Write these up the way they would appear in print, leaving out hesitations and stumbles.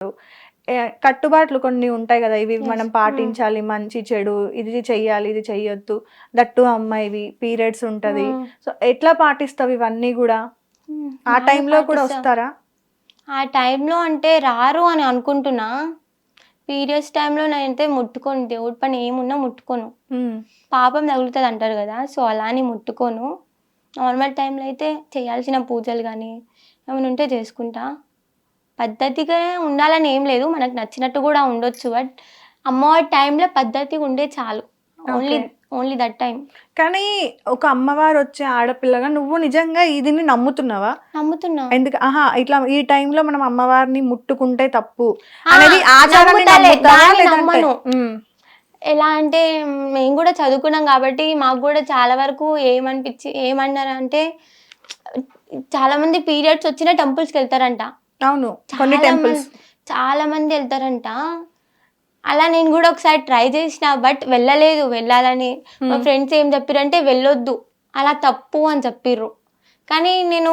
ఉంటారు. కట్టుబాట్లు కొన్ని ఉంటాయి కదా, ఇవి మనం పాటించాలి, మంచి చెడు, ఇది చెయ్యాలి ఇది చెయ్యొద్దు, దట్టు అమ్మాయివి పీరియడ్స్ ఉంటది. సో ఎట్లా పాటిస్తావు ఇవన్నీ కూడా? ఆ టైంలో కూడా వస్తారా? ఆ టైంలో అంటే రారు అని అనుకుంటున్నా. పీరియడ్స్ టైంలో నేనైతే ముట్టుకోను, దేవుడి పని ఏమున్నా ముట్టుకోను, పాపం తగులుతుంది అంటారు కదా, సో అలా అని ముట్టుకోను. నార్మల్ టైంలో అయితే చేయాల్సిన పూజలు కానీ ఏమైనా ఉంటే చేసుకుంటా. పద్ధతిగా ఉండాలని ఏం లేదు, మనకు నచ్చినట్టు కూడా ఉండొచ్చు, బట్ అమ్మవారి టైంలో పద్ధతిగా ఉండే చాలు, ఓన్లీ దట్ టైం. కానీ ఒక అమ్మవారు వచ్చే ఆడపిల్లగా నువ్వు నిజంగా దీన్ని నమ్ముతున్నావా? నమ్ముతున్నా. ఎందుకు ఇట్లా ఈ టైంలో మనం అమ్మవారిని ముట్టుకుంటే తప్పు అనేది ఆచారాన్ని నమ్ముతావా? ఎలా అంటే మేము కూడా చదువుకున్నాం కాబట్టి మాకు కూడా చాలా వరకు ఏమన్నారు అంటే, చాలా మంది పీరియడ్స్ వచ్చిన టెంపుల్స్కి వెళ్తారంట. అవును, కొన్ని టెంపుల్స్ చాలా మంది వెళ్తారంట. అలా నేను కూడా ఒకసారి ట్రై చేసిన, బట్ వెళ్ళలేదు. వెళ్ళాలని మా ఫ్రెండ్స్ ఏం చెప్పారంటే వెళ్ళొద్దు, అలా తప్పు అని చెప్పిర్రు. కానీ నేను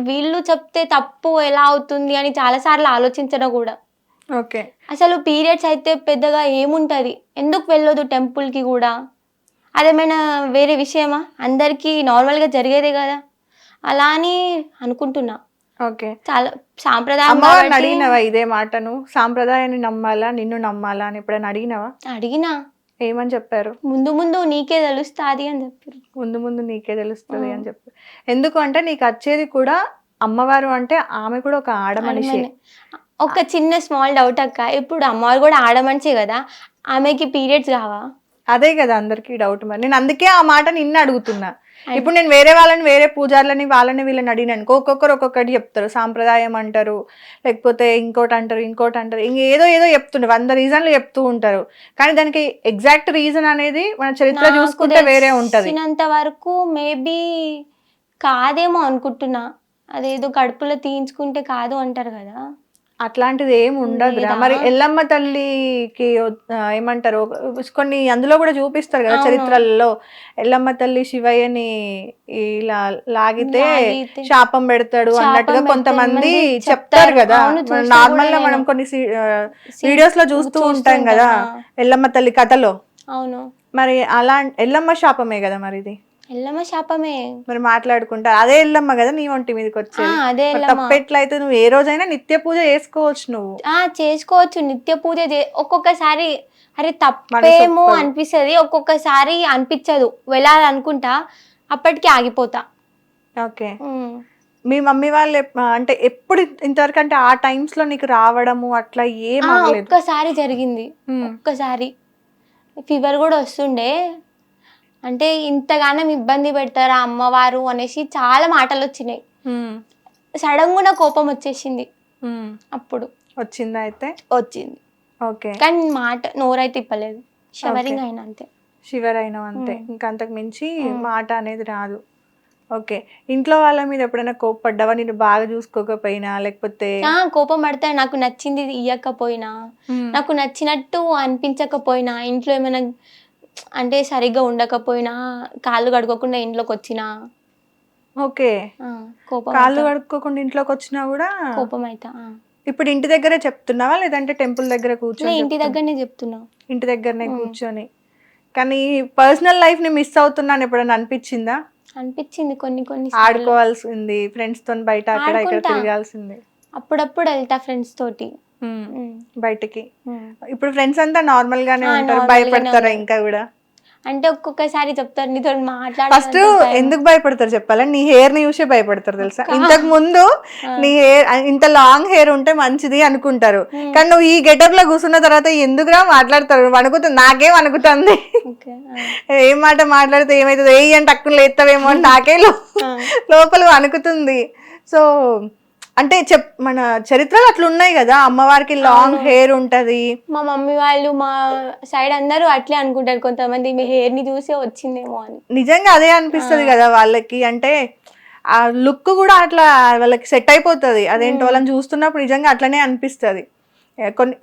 వీళ్ళు చెప్తే తప్పు ఎలా అవుతుంది అని చాలాసార్లు ఆలోచించడం కూడా. ఓకే, అసలు పీరియడ్స్ అయితే పెద్దగా ఏముంటుంది, ఎందుకు వెళ్ళొద్దు టెంపుల్కి కూడా, అదేమైనా వేరే విషయమా? అందరికీ నార్మల్గా జరిగేదే కదా, అలా అని అనుకుంటున్నా. ఓకే, చాలా సాంప్రదాయం. అమ్మవారిని అడిగినవా ఇదే మాటను, సాంప్రదాయాన్ని నమ్మాలా నిన్ను నమ్మాలా అని ఎప్పుడైనా అడిగినవా? అడిగినా. ఏమని చెప్పారు? ముందు ముందు నీకే తెలుస్తుంది అని చెప్పారు. ముందు ముందు నీకే తెలుస్తుంది అని చెప్పారు. ఎందుకు అంటే నీకు వచ్చేది కూడా అమ్మవారు అంటే ఆమె కూడా ఒక ఆడ మనిషి. ఒక చిన్న స్మాల్ డౌట్ అక్క, ఇప్పుడు అమ్మవారు కూడా ఆడ మనిషే కదా, ఆమెకి పీరియడ్స్ కావా? అదే కదా అందరికి డౌట్. మరి నేను అందుకే ఆ మాట నిన్ను అడుగుతున్నా. ఇప్పుడు నేను వేరే వాళ్ళని, వేరే పూజారులని, వాళ్ళని వీళ్ళని అడిగినాను, ఒక్కొక్కరు ఒక్కొక్కటి చెప్తారు. సాంప్రదాయం అంటారు, లేకపోతే ఇంకోటి అంటారు, ఏదో చెప్తుండే 100 రీజన్లు చెప్తూ ఉంటారు. కానీ దానికి ఎగ్జాక్ట్ రీజన్ అనేది మన చరిత్ర చూసుకుంటే వేరే ఉంటది. వరకు మేబీ కాదేమో అనుకుంటున్నా, అదేదో కడుపులో తీయించుకుంటే కాదు అంటారు కదా, అట్లాంటిది ఏమి ఉండదు. మరి ఎల్లమ్మ తల్లికి ఏమంటారు కొన్ని అందులో కూడా చూపిస్తారు కదా చరిత్రలలో, ఎల్లమ్మ తల్లి శివయ్యని ఇలా లాగితే శాపం పెడతాడు అన్నట్టుగా కొంతమంది చెప్తారు కదా. నార్మల్ గా మనం కొన్ని వీడియోస్ లో చూస్తూ ఉంటాం కదా ఎల్లమ్మ తల్లి కథలో. అవును, మరి అలా ఎల్లమ్మ శాపమే కదా మరి ఇది? ఎల్లమ్మ శాపమే. మరి మాట్లాడుకుంటా అదే ఎల్లమ్మ కదా నీ ఒంటి మీదకి వచ్చేది. తప్పెట్లయితే నువ్వు ఏ రోజైనా నిత్య పూజ చేసుకోవచ్చు. నువ్వు చేసుకోవచ్చు నిత్య పూజ. ఒక్కొక్కసారి అరే తప్పేమో అనిపిస్తుంది, ఒక్కొక్కసారి అనిపించదు, వెళ్ళాలనుకుంటా, అప్పటికి ఆగిపోతా. ఓకే, మీ మమ్మీ వాళ్ళు అంటే ఎప్పుడు ఇంతవరకు అంటే ఆ టైమ్స్ లో నీకు రావడము అట్లా ఏం ఒక్కసారి జరిగింది. ఒక్కసారి ఫీవర్ కూడా వస్తుండే, అంటే ఇంతగానం ఇబ్బంది పెడతారా అమ్మవారు అనేసి చాలా మాటలు వచ్చినాయి. సడన్ గా కోపం వచ్చేసింది. అప్పుడు వచ్చిందా? అయితే వచ్చింది. ఓకే, కానీ మాట నోరైతే ఇప్పలేదు, షవరింగ్ అయినా అంతే. షివర్ అయినా అంతే, ఇంకా అంతకు మించి మాట అనేది రాదు. ఓకే, ఇంట్లో వాళ్ళ మీద ఎప్పుడైనా కోపడ్డావా? నేను బాగా చూసుకోకపోయినా, లేకపోతే? కోపం పడతా, నాకు నచ్చింది ఇయ్యకపోయినా, నాకు నచ్చినట్టు అనిపించకపోయినా, ఇంట్లో ఏమైనా అంటే సరిగ్గా ఉండకపోయినా, కాళ్ళు కడుక్కోకుండా ఇంట్లోకి వచ్చినా. ఓకే, కాళ్ళు కడుక్కోకుండా ఇంట్లోకి వచ్చినా కూడా కోపం అవుతా. ఇప్పుడు ఇంటి దగ్గరే చెప్తున్నావా లేదంటే టెంపుల్ దగ్గర కూర్చొని? ఇంటి దగ్గరనే చెప్తున్నా. ఇంటి దగ్గరనే కూర్చొని. కానీ పర్సనల్ లైఫ్ ని మిస్ అవుతున్నాను ఎప్పుడైనా అనిపించిందా? అనిపించింది, కొన్ని ఆడుకోవాల్సింది, ఫ్రెండ్స్ తో బయట అక్కడ ఇక్కడ తిరగాల్సింది. అప్పుడప్పుడు వెళ్తా ఫ్రెండ్స్ తోటి బయటకి. ఇప్పుడు ఫ్రెండ్స్ అంతా నార్మల్ గానే ఉంటారు, భయపడతారా ఇంకా కూడా? అంటే ఒక్కొక్కసారి చెప్తారు నీతో మాట్లాడ. ఫస్ట్ ఎందుకు భయపడతారు చెప్పాలా? నీ హెయిర్ ని చూసే భయపడతారు తెలుసా. ఇంతకు ముందు నీ హెయిర్ ఇంత లాంగ్ హెయిర్ ఉంటే మంచిది అనుకుంటారు, కానీ నువ్వు ఈ గెటప్ లో కూర్చున్న తర్వాత ఎందుకురా మాట్లాడతారు, వణుకుతుంది. నాకేం వణుకుతుంది, ఏం మాట మాట్లాడితే ఏమైతుంది, ఏ అంటే అక్కులు లేస్తావేమో అని నాకే లోపల వణుకుతుంది. సో అంటే మన చరిత్రలో అట్లా ఉన్నాయి కదా, అమ్మవారికి లాంగ్ హెయిర్ ఉంటది. మా మమ్మీ వాళ్ళు మా సైడ్ అందరూ అట్లే అనుకుంటారు, కొంతమంది మీ హెయిర్ ని చూసే వచ్చిందేమో అని. నిజంగా అదే అనిపిస్తుంది కదా వాళ్ళకి, అంటే ఆ లుక్ కూడా అట్లా వాళ్ళకి సెట్ అయిపోతుంది. అదేంటో వాళ్ళని చూస్తున్నప్పుడు నిజంగా అట్లనే అనిపిస్తుంది.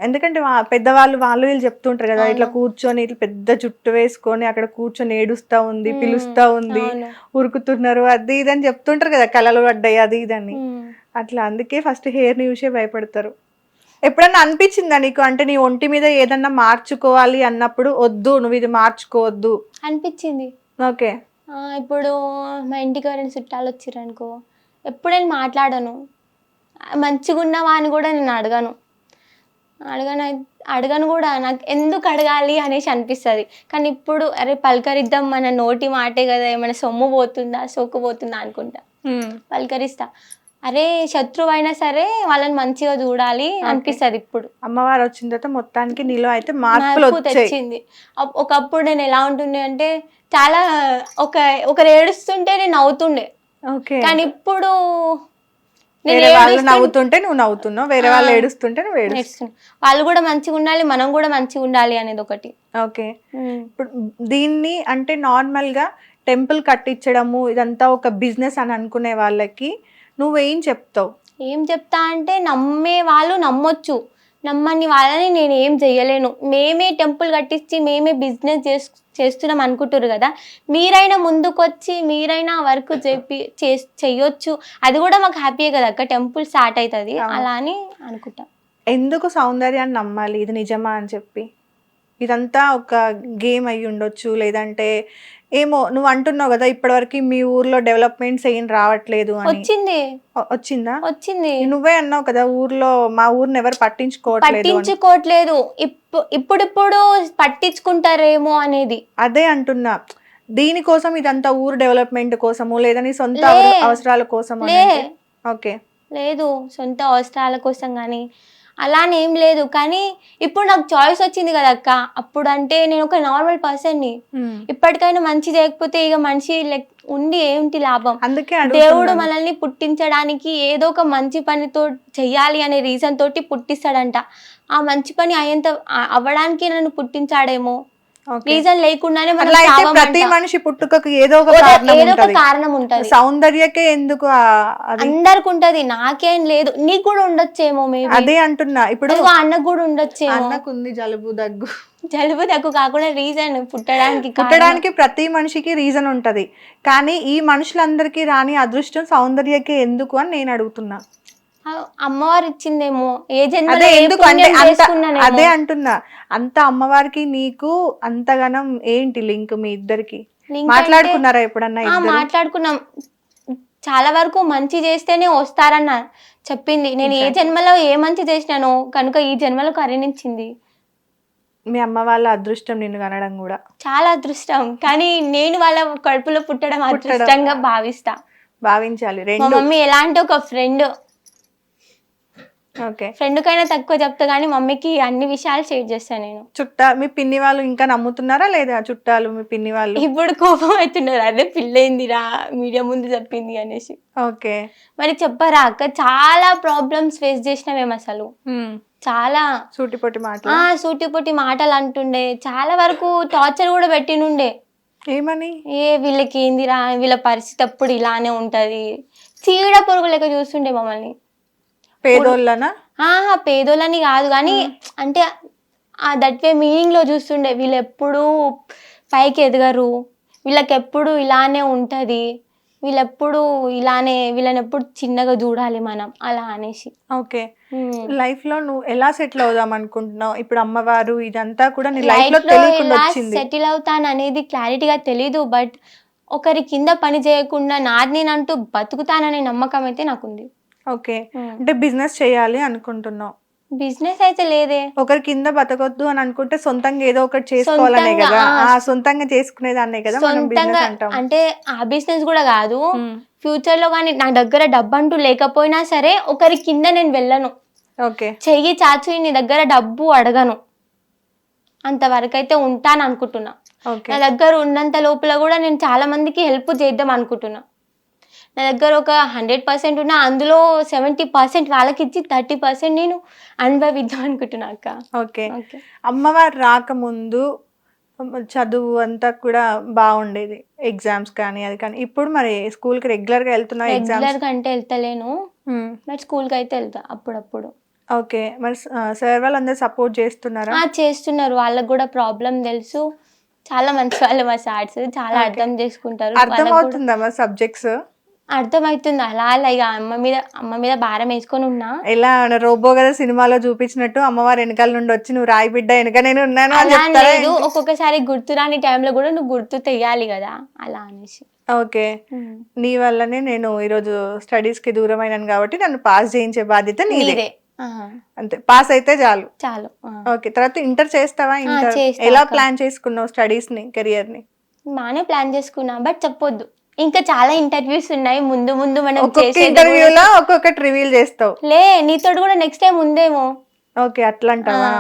ఎందుకంటే పెద్దవాళ్ళు వీళ్ళు చెప్తుంటారు కదా, ఇట్లా కూర్చొని ఇట్లా పెద్ద జుట్టు వేసుకొని అక్కడ కూర్చొని ఏడుస్తా ఉంది, పిలుస్తా ఉంది, ఉరుకుతున్నారు, అది ఇది అని చెప్తుంటారు కదా, కళలు పడ్డాయి అది ఇదని. అట్లా అందుకే ఫస్ట్ హెయిర్ ని చూసే భయపడతారు. ఎప్పుడన్నా అనిపించిందా నీకు, అంటే నీ ఒంటి మీద ఏదన్నా మార్చుకోవాలి అన్నప్పుడు వద్దు నువ్వు ఇది మార్చుకోవద్దు? అనిపించింది. ఓకే. ఇప్పుడు మా ఇంటికి ఎవరైనా చుట్టాలు వచ్చిరనుకో, ఎప్పుడు నేను మాట్లాడను, మంచిగా ఉన్నావా అని కూడా నేను అడగను అడగను కూడా. నాకు ఎందుకు అడగాలి అనేసి అనిపిస్తుంది. కానీ ఇప్పుడు అరే పలకరిద్దాం, మన నోటి మాటే కదా, ఏమైనా సొమ్ము పోతుందా సోకు పోతుందా అనుకుంటా పలకరిస్తా. అరే శత్రువు అయినా సరే వాళ్ళని మంచిగా చూడాలి అనిపిస్తుంది. ఇప్పుడు అమ్మవారు వచ్చిన తర్వాత మొత్తానికి నీలో అయితే మార్పులు తెచ్చింది. ఒకప్పుడు నేను ఎలా ఉంటుండే అంటే చాలా ఒకరు ఏడుస్తుంటే నేను నవ్వుతుండే. కానీ ఇప్పుడు వేరే వాళ్ళు నవ్వుతుంటే నువ్వు నవ్వుతున్నావు, వేరే వాళ్ళు ఏడుస్తుంటే నువ్వు ఏడుస్తున్నావు. వాళ్ళు కూడా మంచిగా ఉండాలి, మనం కూడా మంచిగా ఉండాలి అనేది ఒకటి. ఓకే. ఇప్పుడు దీన్ని అంటే నార్మల్ గా టెంపుల్ కట్టించడము ఇదంతా ఒక బిజినెస్ అని అనుకునే వాళ్ళకి నువ్వేం చెప్తావు? ఏం చెప్తా అంటే నమ్మే వాళ్ళు నమ్మొచ్చు, నమ్మని వాళ్ళని నేను ఏం చెయ్యలేను. మేమే టెంపుల్ కట్టించి మేమే బిజినెస్ చేస్తున్నాం అనుకుంటారు కదా, మీరైనా ముందుకొచ్చి మీరైనా వర్క్ చెయ్యొచ్చు. అది కూడా మాకు హ్యాపీయే కదా అక్క, టెంపుల్ స్టార్ట్ అవుతుంది అలా అని అనుకుంటా. ఎందుకు సౌందర్యాన్ని నమ్మాలి, ఇది నిజమా అని చెప్పి? ఇదంతా ఒక గేమ్ అయ్యి ఉండొచ్చు, లేదంటే ఏమో నువ్వు అంటున్నావు కదా ఇప్పటివరకు మీ ఊర్లో డెవలప్మెంట్స్ ఏం రావట్లేదు అని. వచ్చిందా? వచ్చింది. నువ్వే అన్నావు కదా ఊర్లో మా ఊరిని ఎవరు పట్టించుకోవట్లేదు. ఇప్పుడిప్పుడు పట్టించుకుంటారేమో అనేది. అదే అంటున్నా, దీనికోసం ఇదంతా ఊరు డెవలప్మెంట్ కోసము లేదా నీ సొంత అవసరాల కోసం? ఓకే. లేదు, సొంత అవసరాల కోసం కానీ అలానే ఏం లేదు. కానీ ఇప్పుడు నాకు చాయిస్ వచ్చింది కదా అక్క. అప్పుడు అంటే నేను ఒక నార్మల్ పర్సన్ని, ఇప్పటికైనా మంచి చేయకపోతే ఇక మనిషి ఉండి ఏంటి లాభం? అందుకే దేవుడు మనల్ని పుట్టించడానికి ఏదో ఒక మంచి పనితో చెయ్యాలి అనే రీజన్ తోటి పుట్టిస్తాడంట. ఆ మంచి పని అవ్వడానికి నన్ను పుట్టించాడేమో, రీజన్ లేకుండానే ప్రతి మనిషి పుట్టుకకు ఏదో ఒక కారణం ఉంటది. సౌందర్యకే ఎందుకు అందరికి ఉంటది, నాకేం లేదు. నీకు కూడా ఉండొచ్చేమో. అదే అంటున్నా, ఇప్పుడు అన్నకు కూడా ఉండొచ్చేమో. అన్నకుంది జలుబు దగ్గు కాకుండా రీజన్ పుట్టడానికి ప్రతి మనిషికి రీజన్ ఉంటది. కానీ ఈ మనుషులందరికీ రాని అదృష్టం సౌందర్యకే ఎందుకు అని నేను అడుగుతున్నా. అమ్మవారు ఇచ్చిందేమో, ఏ అదే అంటున్నా. అంత అమ్మవారికి నీకు అంతగానం ఏంటి లింక్? మీ ఇద్దరికి మాట్లాడుకున్నారా ఎప్పుడన్నా? మాట్లాడుకున్నాం. చాలా వరకు మంచి చేస్తేనే వస్తారన్న చెప్పింది. నేను ఏ జన్మలో ఏ మంచి చేసినానో కనుక ఈ జన్మలో కరుణించింది. మీ అమ్మ వాళ్ళ అదృష్టం నిన్ను కనడం కూడా చాలా అదృష్టం. కానీ నేను వాళ్ళ కడుపులో పుట్టడం అదృష్టంగా భావించాలి. మా మమ్మీ ఎలాంటి ఒక ఫ్రెండ్, ఓకే, ఫ్రెండ్ కైనా తక్కువ చెప్తా కానీ మమ్మీకి అన్ని విషయాలు షేర్ చేస్తాను నేను. మీ పిన్ని వాళ్ళు ఇంకా నమ్ముతున్నారా లేదా? చుట్టాలు మీ పిన్ని వాళ్ళు ఇప్పుడు కోపం అవుతున్నారు, అదే పిల్లైందిరా మీడియా ముందు చెప్పింది అనేసి. ఓకే. మరి చెప్పరా అక్క, చాలా ప్రాబ్లమ్స్ ఫేస్ చేసినా మేము అసలు. చాలా సూటిపోటి మాటలు అంటుండే, చాలా వరకు టార్చర్ కూడా పెట్టినుండే. ఏమని? వీళ్ళకి ఏందిరా, వీళ్ళ పరిస్థితి ఎప్పుడు ఇలానే ఉంటది, చీడ పొరుగు లెక్క చూస్తుండే మమ్మల్ని. పేదోళ్ళనా? పేదోళ్ళని కాదు కానీ అంటే దట్ వే మీనింగ్ లో చూస్తుండే. వీళ్ళు ఎప్పుడు పైకి ఎదగరు, వీళ్ళకి ఎప్పుడు ఇలానే ఉంటది, వీళ్ళని ఎప్పుడు చిన్నగా చూడాలి మనం అలా అనేసి. ఓకే. లైఫ్ లో నువ్వు ఎలా సెటిల్ అవుదాం అనుకుంటున్నావు? ఇప్పుడు అమ్మవారు ఇదంతా కూడా నీ లైఫ్ లో తెలియకుండా వచ్చింది. సెటిల్ అవుతాను అనేది క్లారిటీగా తెలీదు. బట్ ఒకరి కింద పని చేయకుండా నాది నేనంటూ బతుకుతాననే నమ్మకం అయితే నాకుంది. ఓకే. అంటే బిజినెస్ చేయాలి అనుకుంటున్నావు? బిజినెస్ అయితే లేదే. ఒకరి కింద బతకొద్దు అని అనుకుంటే సొంతంగా ఏదో ఒకటి చేసుకోవాలనే కదా. సొంతంగా చేసుకునేదాన్నే కదా మనం బిజినెస్ అంటాం. అంటే ఆ బిజినెస్ కూడా కాదు, ఫ్యూచర్ లో కానీ నా దగ్గర డబ్బు అంటూ లేకపోయినా సరే ఒకరి కింద నేను వెళ్ళను. ఓకే. చెయ్యి చాచి నీ దగ్గర డబ్బు అడగను, అంతవరకు అయితే ఉంటాను అనుకుంటున్నా. నా దగ్గర ఉన్నంత లోపల కూడా నేను చాలా మందికి హెల్ప్ చేద్దాం అనుకుంటున్నా. నా దగ్గర ఒక 100% ఉన్నా అందులో 70% వాళ్ళకి ఇచ్చి 30% నేను అనుభవిద్దాం అనుకుంటున్నా అక్క. ఓకే. అమ్మవారు రాకముందు చదువు అంతా కూడా బాగుండేది, ఎగ్జామ్స్ కానీ అది కానీ. ఇప్పుడు మరి స్కూల్ కి రెగ్యులర్ గా వెళ్తున్నా? రెగ్యులర్ గా అంటే వెళ్తలేను, బట్ స్కూల్ కి అయితే వెళ్తా అప్పుడప్పుడు. ఓకే. మరి సార్ వాళ్ళు అందరు సపోర్ట్ చేస్తున్నారా? చేస్తున్నారు, వాళ్ళకి కూడా ప్రాబ్లం తెలుసు. చాలా మంచి వాళ్ళు మా సార్స్, చాలా అర్థం చేసుకుంటారు. అర్థం అవుతుందా మా సబ్జెక్ట్స్? అర్థమవుతుంది అలా అలా ఇక అమ్మ మీద భారం వేసుకొని ఉన్నా. ఎలా రోబో కదా సినిమాలో చూపించినట్టు అమ్మవారు వెనకాల నుండి వచ్చి నువ్వు రాయి బిడ్డ వెనక నేను ఉన్నాను అని అలా అని చెప్తారా? లేదు, ఒక్కొక్కసారి గుర్తురాని టైంలో కూడా నువ్వు గుర్తు తెయ్యాలి కదా అలా అనేసి. ఓకే, నీ వల్లనే నేను ఈరోజు స్టడీస్ కి దూరమైనాను కాబట్టి నన్ను పాస్ చేయించే బాధ్యత నీదే. నీదే. అంతే, పాస్ అయితే చాలు. చాలు. ఓకే, తర్వాత ఇంటర్ చేస్తావా? ఇంటర్ చేస్తా ఎలా అక్క. ప్లాన్ చేసుకున్నావు స్టడీస్ ని, కెరియర్ ని? బాగానే ప్లాన్ చేసుకున్నా, బట్ చెప్పొద్దు. ఇంకా చాలా ఇంటర్వ్యూస్ ఉన్నాయి ముందు ముందు మనం ఒక్కొక్క చేసేది ఇంటర్వ్యూలో ఒక్కొక్కటి రివీల్ చేస్తావు. లే నీతోటి కూడా నెక్స్ట్ టైం ఉందేమో. ఓకే, అట్లా అంటావా?